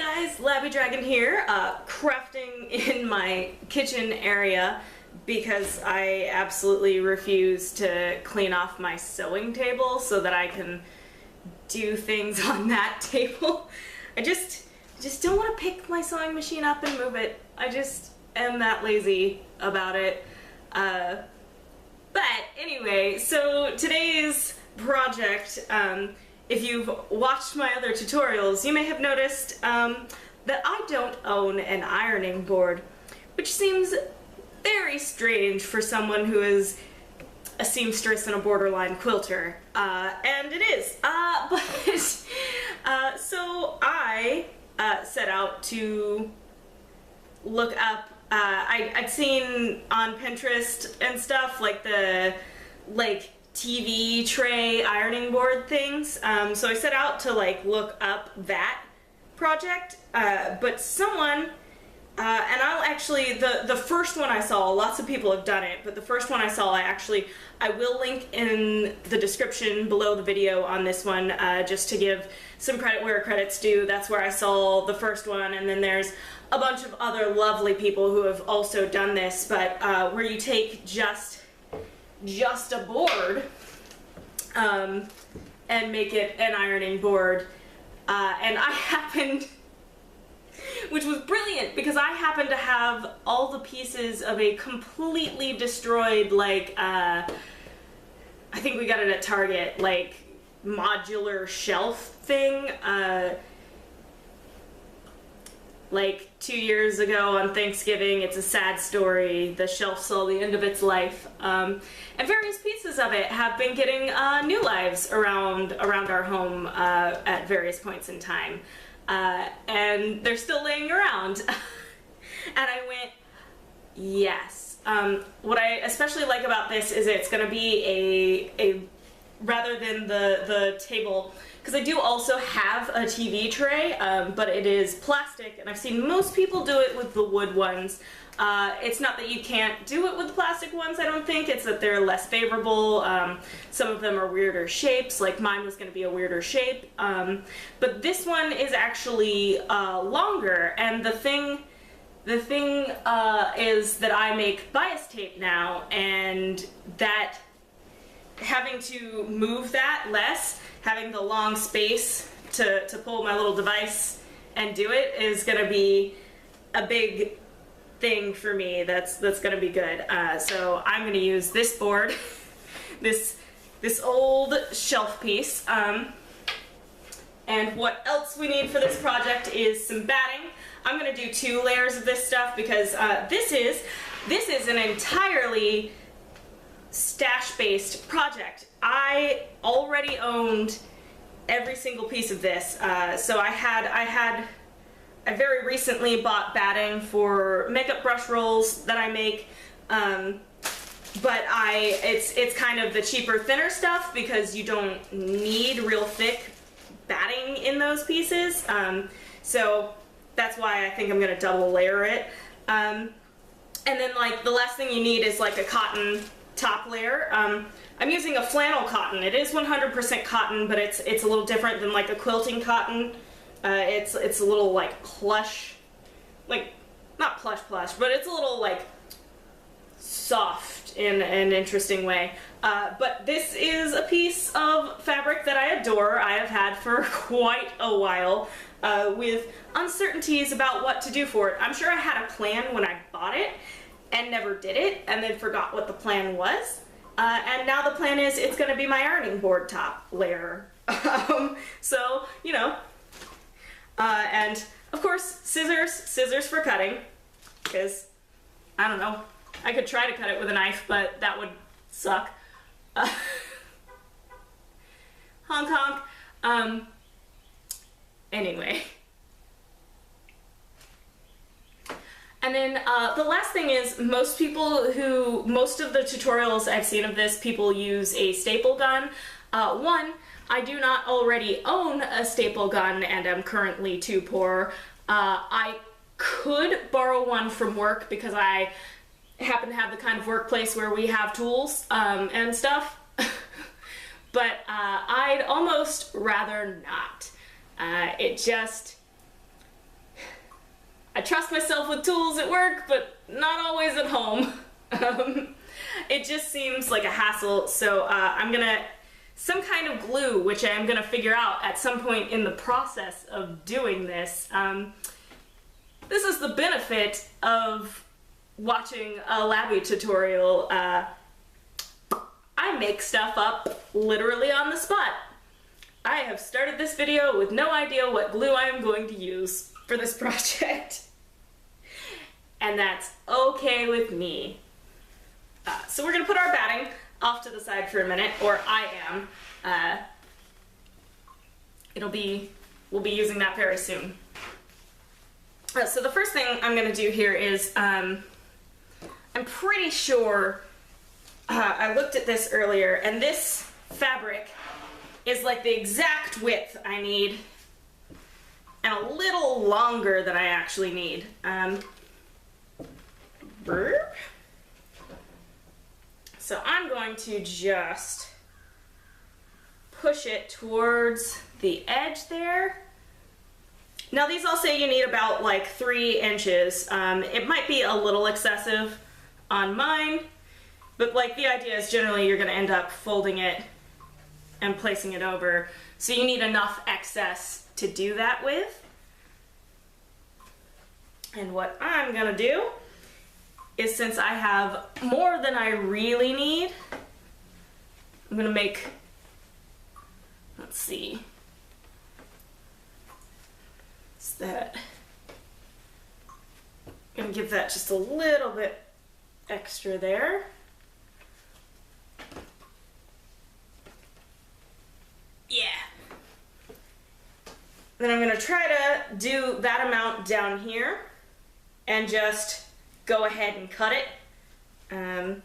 guys, Labby Dragon here, crafting in my kitchen area because I absolutely refuse to clean off my sewing table so that I can do things on that table. I just don't want to pick my sewing machine up and move it. I just am that lazy about it. But anyway, so today's project, if you've watched my other tutorials, you may have noticed that I don't own an ironing board, which seems very strange for someone who is a seamstress and a borderline quilter, and it is. So I set out to look up, I'd seen on Pinterest and stuff, like the, TV tray ironing board things, so I set out to look up that project, but someone, and I'll actually, the first one I saw, lots of people have done it, but the first one I saw, I will link in the description below the video on this one, just to give some credit where credit's due. That's where I saw the first one, and then there's a bunch of other lovely people who have also done this, but where you take just a board and make it an ironing board, and I happened, which was brilliant because I happened to have all the pieces of a completely destroyed, I think we got it at Target, modular shelf thing, 2 years ago on Thanksgiving. It's a sad story. The shelf saw the end of its life, and various pieces of it have been getting new lives around our home at various points in time, and they're still laying around. And I went, yes. What I especially like about this is it's going to be a rather than the table, because I do also have a TV tray, but it is plastic, and I've seen most people do it with the wood ones. It's not that you can't do it with the plastic ones, I don't think. It's that they're less favorable. Some of them are weirder shapes, like mine was going to be a weirder shape. But this one is actually longer, and the thing is that I make bias tape now, and that having to move that less, having the long space to pull my little device and do it is gonna be a big thing for me. That's gonna be good. So I'm gonna use this board, this old shelf piece, and what else we need for this project is some batting. I'm gonna do 2 layers of this stuff because this is an entirely stash-based project. I already owned every single piece of this, so I very recently bought batting for makeup brush rolls that I make, but it's kind of the cheaper, thinner stuff because you don't need real thick batting in those pieces, so that's why I think I'm gonna double layer it, and then the last thing you need is a cotton top layer. I'm using a flannel cotton. It is 100% cotton, but it's a little different than a quilting cotton. It's a little plush, not plush, but it's a little soft in an interesting way. But this is a piece of fabric that I adore. I have had for quite a while, with uncertainties about what to do for it. I'm sure I had a plan when I bought it and never did it, and then forgot what the plan was. And now the plan is it's gonna be my ironing board top layer. So, you know. And of course, scissors for cutting, because, I don't know, I could try to cut it with a knife, but that would suck. Honk honk. Anyway. And then the last thing is, most of the tutorials I've seen of this, people use a staple gun. One, I do not already own a staple gun and am currently too poor. I could borrow one from work because I happen to have the kind of workplace where we have tools and stuff. But I'd almost rather not. It just, I trust myself with tools at work, but not always at home. It just seems like a hassle, so I'm gonna, some kind of glue, which I'm gonna figure out at some point in the process of doing this. This is the benefit of watching a Labby tutorial. I make stuff up literally on the spot. I have started this video with no idea what glue I am going to use for this project. And that's okay with me. So we're gonna put our batting off to the side for a minute, or I am. We'll be using that very soon. So the first thing I'm gonna do here is, I'm pretty sure, I looked at this earlier, and this fabric is like the exact width I need, and a little longer than I actually need. So I'm going to just push it towards the edge there. Now these all say you need about like 3 inches. It might be a little excessive on mine, but like the idea is generally you're gonna end up folding it and placing it over. So you need enough excess to do that with. And what I'm gonna do is, since I have more than I really need, I'm gonna make, let's see, is that, I'm gonna give that just a little bit extra there. Yeah. Then I'm gonna try to do that amount down here and just go ahead and cut it. And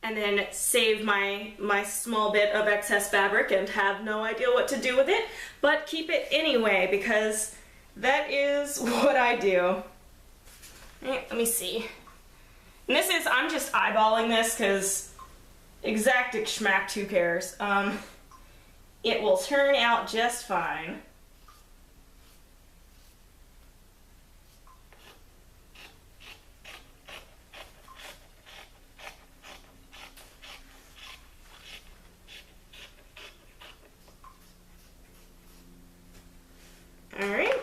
then save my small bit of excess fabric and have no idea what to do with it, but keep it anyway, because that is what I do. Let me see. And this is, I'm just eyeballing this because exact schmack, who cares? It will turn out just fine. All right.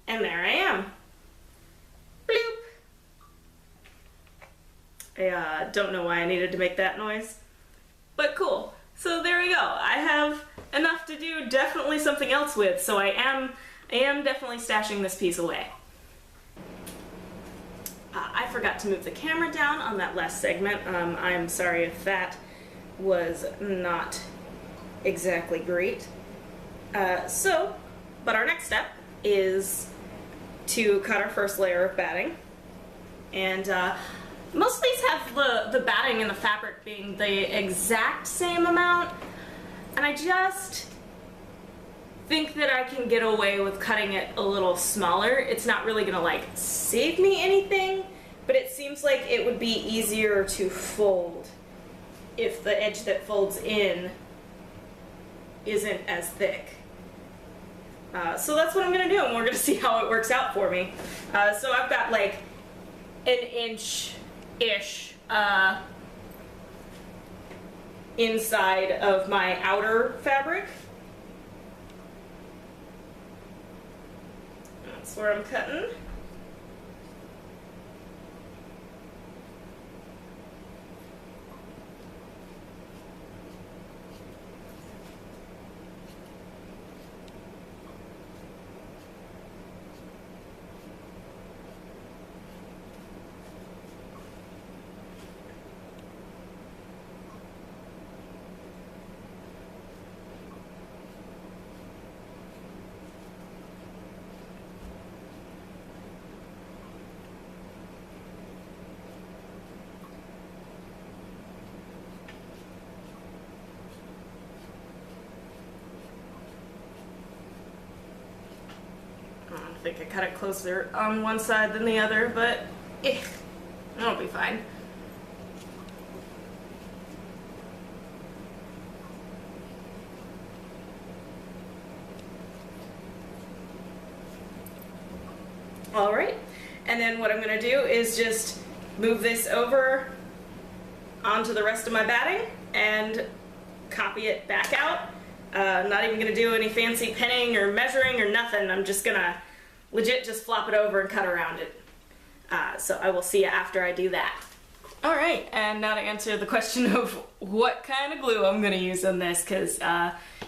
And there I am. Bloop. I don't know why I needed to make that noise, but cool. So there we go. I have enough to do definitely something else with, so I am definitely stashing this piece away. I forgot to move the camera down on that last segment. I'm sorry if that was not exactly great. But our next step is to cut our first layer of batting. And most of these have the batting and the fabric being the exact same amount. And I just think that I can get away with cutting it a little smaller. It's not really gonna like save me anything, but it seems like it would be easier to fold if the edge that folds in isn't as thick. So that's what I'm gonna do, and we're gonna see how it works out for me. So I've got like an inch-ish inside of my outer fabric. That's where I'm cutting. I think I cut it closer on one side than the other, but it'll be fine. All right, and then what I'm gonna do is just move this over onto the rest of my batting and copy it back out. Not even gonna do any fancy pinning or measuring or nothing. I'm just gonna legit just flop it over and cut around it. So I will see you after I do that. All right, and now to answer the question of what kind of glue I'm gonna use on this, because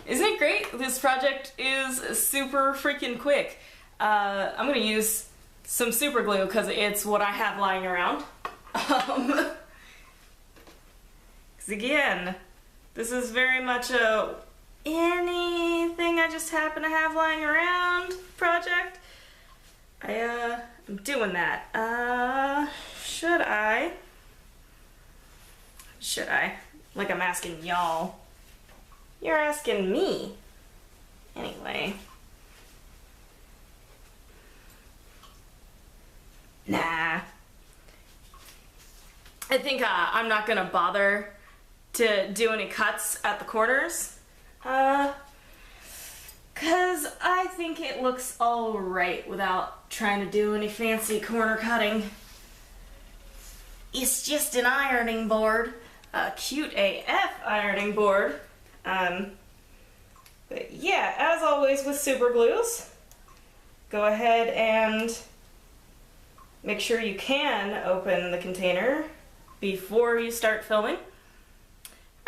isn't it great? This project is super freaking quick. I'm gonna use some super glue because it's what I have lying around. Because again, this is very much a anything I just happen to have lying around project. I'm doing that. Should I? Like I'm asking y'all. You're asking me. Anyway. Nah. I think I'm not gonna bother to do any cuts at the corners. Cause I think it looks alright without trying to do any fancy corner cutting. It's just an ironing board. A cute AF ironing board. But yeah, as always with super glues, go ahead and make sure you can open the container before you start filming.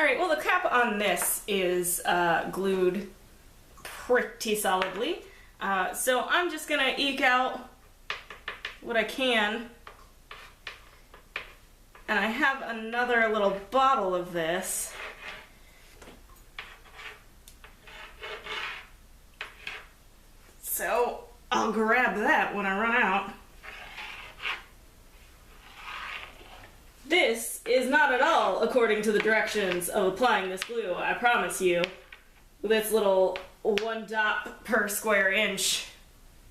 Alright, well the cap on this is glued pretty solidly. So I'm just gonna eke out what I can. And I have another little bottle of this. So I'll grab that when I run out. This is not at all according to the directions of applying this glue, I promise you. With its little 1 dot per square inch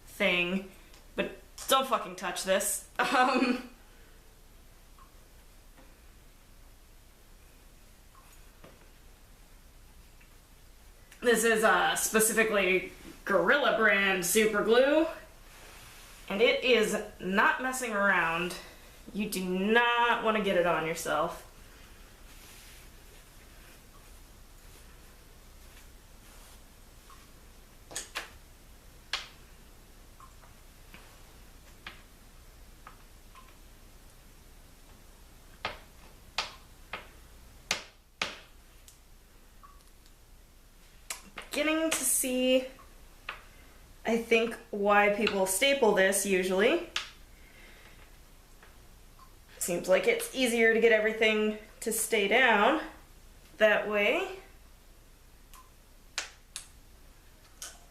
thing. But don't fucking touch this. This is specifically Gorilla brand super glue, and it is not messing around. You do not want to get it on yourself. Beginning to see, I think, why people staple this usually. Seems like it's easier to get everything to stay down that way.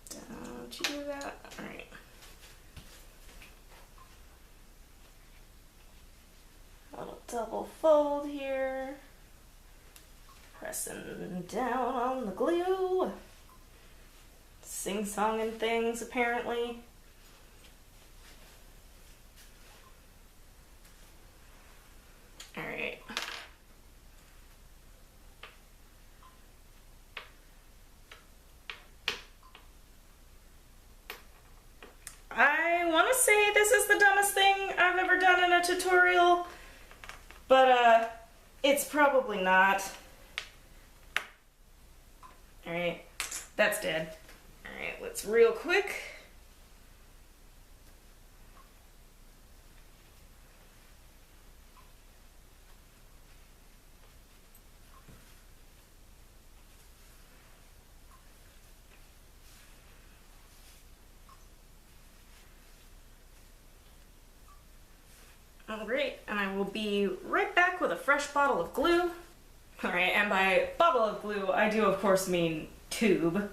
Don't you do that? All right. A little double fold here. Pressing down on the glue. Sing-songing things, apparently. Alright. I want to say this is the dumbest thing I've ever done in a tutorial, but it's probably not. Alright, that's dead. Alright, let's real quick. Alright, and I will be right back with a fresh bottle of glue. Alright, and by bottle of glue, I do of course mean tube.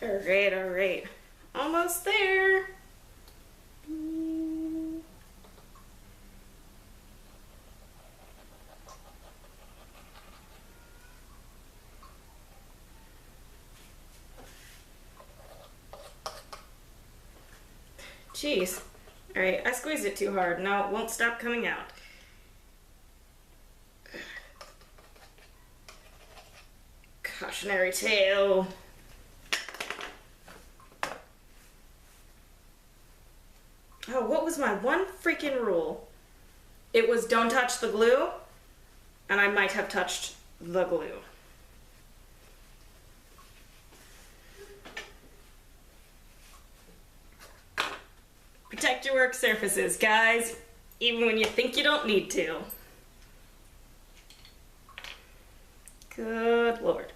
Alright, alright. Almost there. Jeez. Alright, I squeezed it too hard. Now it won't stop coming out. Cautionary tale. Oh, what was my one freaking rule? It was don't touch the glue, and I might have touched the glue. Protect your work surfaces, guys, even when you think you don't need to. Good Lord.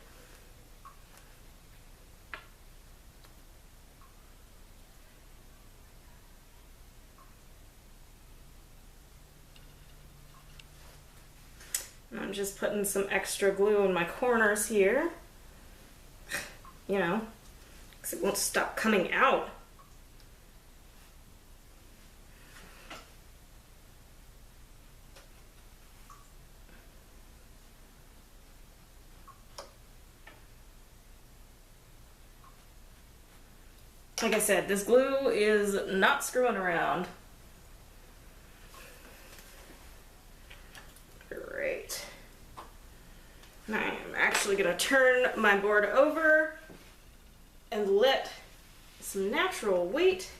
I'm just putting some extra glue in my corners here, you know, because it won't stop coming out. Like I said, this glue is not screwing around. Great. Now I am actually going to turn my board over and let some natural weight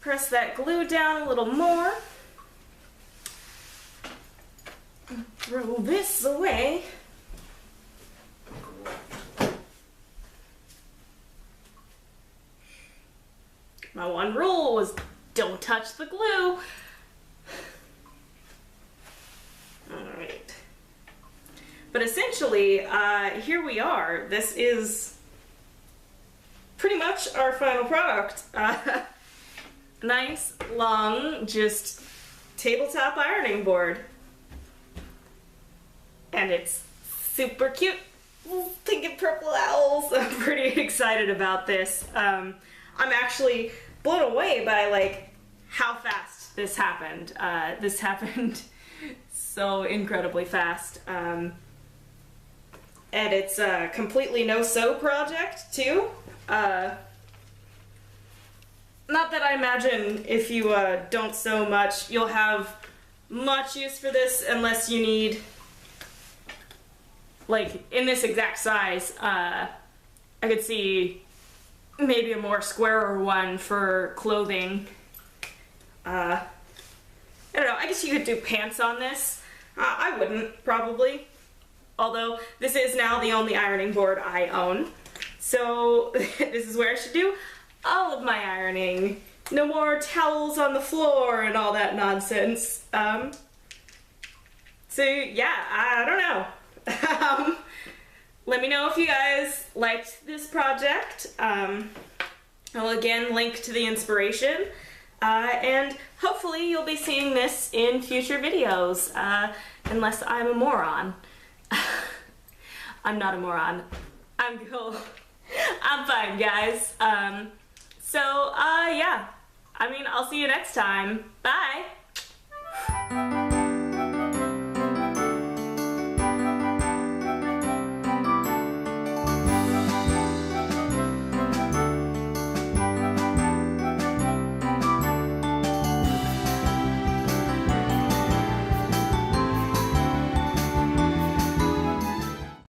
press that glue down a little more. Throw this away. My one rule was don't touch the glue. Alright. But essentially, here we are. This is pretty much our final product. Nice, long, just tabletop ironing board. And it's super cute. Pink and purple owls. I'm pretty excited about this. I'm actually blown away by like how fast this happened. This happened so incredibly fast. And it's a completely no-sew project too. Not that I imagine if you don't sew much, you'll have much use for this unless you need, like in this exact size, I could see maybe a more squarer one for clothing. I don't know, I guess you could do pants on this. I wouldn't, probably. Although, this is now the only ironing board I own. So, this is where I should do all of my ironing. No more towels on the floor and all that nonsense. So, yeah, I don't know. Let me know if you guys liked this project. I'll again link to the inspiration. And hopefully you'll be seeing this in future videos, unless I'm a moron. I'm not a moron. I'm cool. I'm fine, guys. Yeah. I mean, I'll see you next time. Bye!